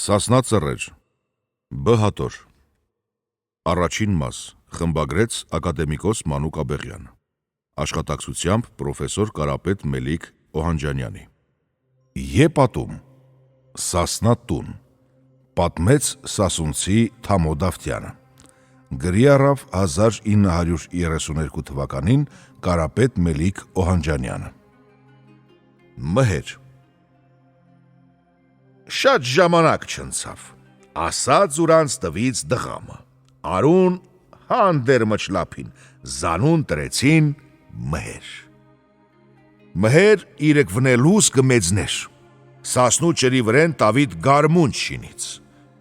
Սասնա ծռեր, Բ հատոր, Առաջին մաս, խմբագրեց ակադեմիկոս Մանուկ Աբեղյան, աշխատակցությամբ պրոֆեսոր Կարապետ Մելիք Օհանջանյանի։ Եպատում, Սասնա տուն, պատմեց սասունցի Թամո Դավթյանը, գրի առավ 1932 թվականին Կարապետ Մելիք Օհանջանյանը։ Մհեր Շատ ժամանակ չընցավ, ասաց ուրանց տվից դղամը, արուն հանդեր մչլապին, զանուն տրեցին մհեր։ Մհեր իրեք վնելուս կմեծներ, սասնու ճրի վրեն տավիտ գարմունչ շինից,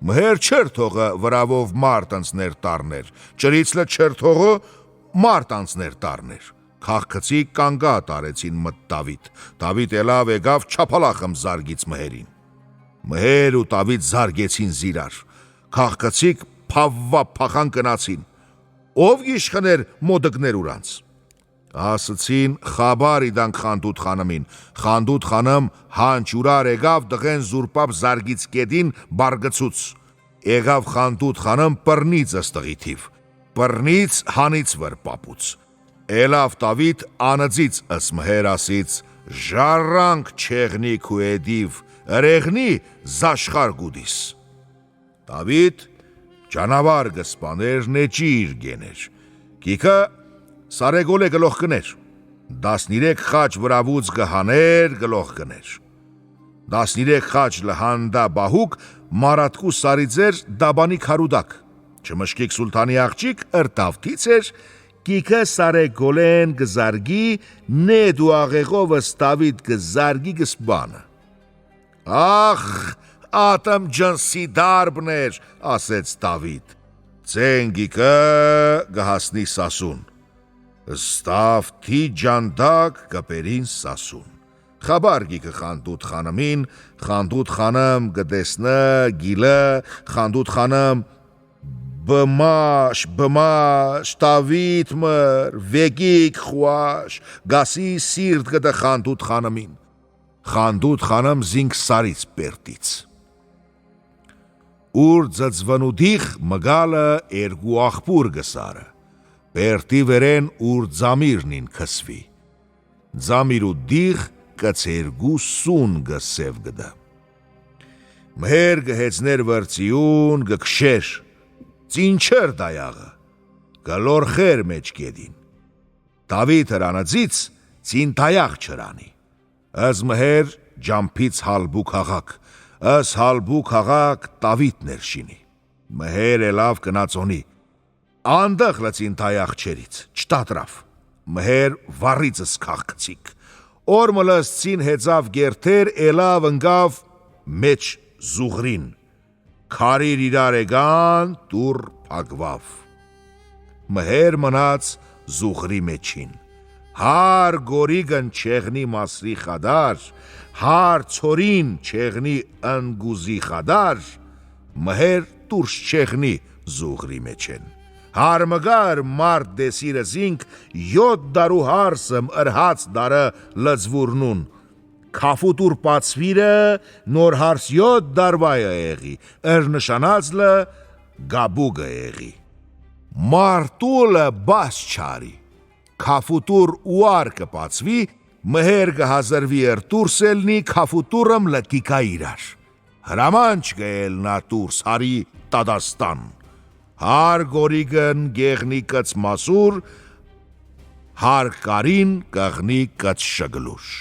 մհեր չեր թողը վրավով մարդ անցներ տարներ, ճրից լը չեր թողը մարդ անցներ տարներ, քաղքցի կանգա տարեցին մտ տավիտ, տավիտ էլավ եկավ չապալախմ զարգից մհերին։ Մհեր ու տավիտ զարգեցին զիրար, քաղքցիք փավվա փախան կնացին, ով իշխներ մոդկներ ուրանց։ Ասացին խաբար իդանք Խանդուտ խանամին, Խանդուտ խանամ հանճուրար եկավ դղեն զուրպապ զարգից կետին բարգցուց, եկավ Խանդուտ խանամ պռնից ըստղիթիվ, պռնից հանից վր պապուց, էլավ տավիտ անձից ըս մհեր ասից, ժառանք չեղնի քուեդիվ, Ըրեղնի զաշխար գուդիս։ Տավիտ ճանավար գսպաներ նեճիր գեներ, կիքը սարեգոլ է գլող կներ, 13 խաչ վրավուց գհաներ գլող կներ, 13 խաչ լհանդա բահուկ մարատկու սարիձեր դաբանի քարուդակ, չմշկիկ սուլթանի աղջիկ ըրտավթից էր, կիքը սարեգոլեն գզարգի նեդ ու աղեղովս տավիտ գզարգի գսպանը։ Ախ, ատմ ջնսի դարբներ, ասեց Տավիտ, ծենգիկը գհասնի սասուն, ստավթի ջանդակ գպերին սասուն, խաբարգիկը Խանդուտ խանամին, Խանդուտ խանամ գտեսնը գիլը, Խանդուտ խանամ բմաշ, Տավիտ մր, վեկիկ խուաշ, գասի սիրտ գտը Խանդուտ խանամին, Խանդուտ խանամ զինք սարից պերտից։ Ուր ձծվնուդիխ մգալը էրգու աղբուր գսարը, պերտի վերեն ուր ձամիրնին քսվի, ձամիրու դիխ կցերգու սուն գսև գդը։ Մհեր գհեցներ վրծիուն գքշեր, ծինչեր դայաղը, գլորխեր մեջ կեդին, Տավիտ հրանացից ծին տայաղ չրանի, Ըս մհեր ջամփից հալբու քաղաք, ըս հալբու քաղաք Տավիտ ներշինի, մհեր էլավ կնացոնի, անդղ լծին տայաղ չերից, չտատրավ, մհեր վառիցս քաղքցիք, օր մլսցին հեծավ գերթեր էլավ ընգավ մեջ զուղրին, քարիր իրար էգան տուր փագվավ, մհեր մնաց զուղրի մեջին, Հար գորիգն չեղնի մասրի խադար, հար ցորին չեղնի ընգուզի խադար, մհեր տուրս չեղնի զուղրի մեջեն, հար մգար մարդ դեսիրը զինք, 7 դարու հարսմ ըրհաց դարը լծվուրնուն, քաֆուտուր պացվիրը նոր հարս 7 դարվայը եղի, նշանած լը գաբուգը եղի, մարտուլը բաս չարի, Քաֆուտուր ուար կպացվի, մհեր կհազրվի տուրսելնի քաֆուտուրըմ լկիկա իրար, հրամանչ գելնա տուրս հարի տադաստան, հար գորիգն գեղնի կծ մասուր, հար կարին կղնի կծ շգլուշ։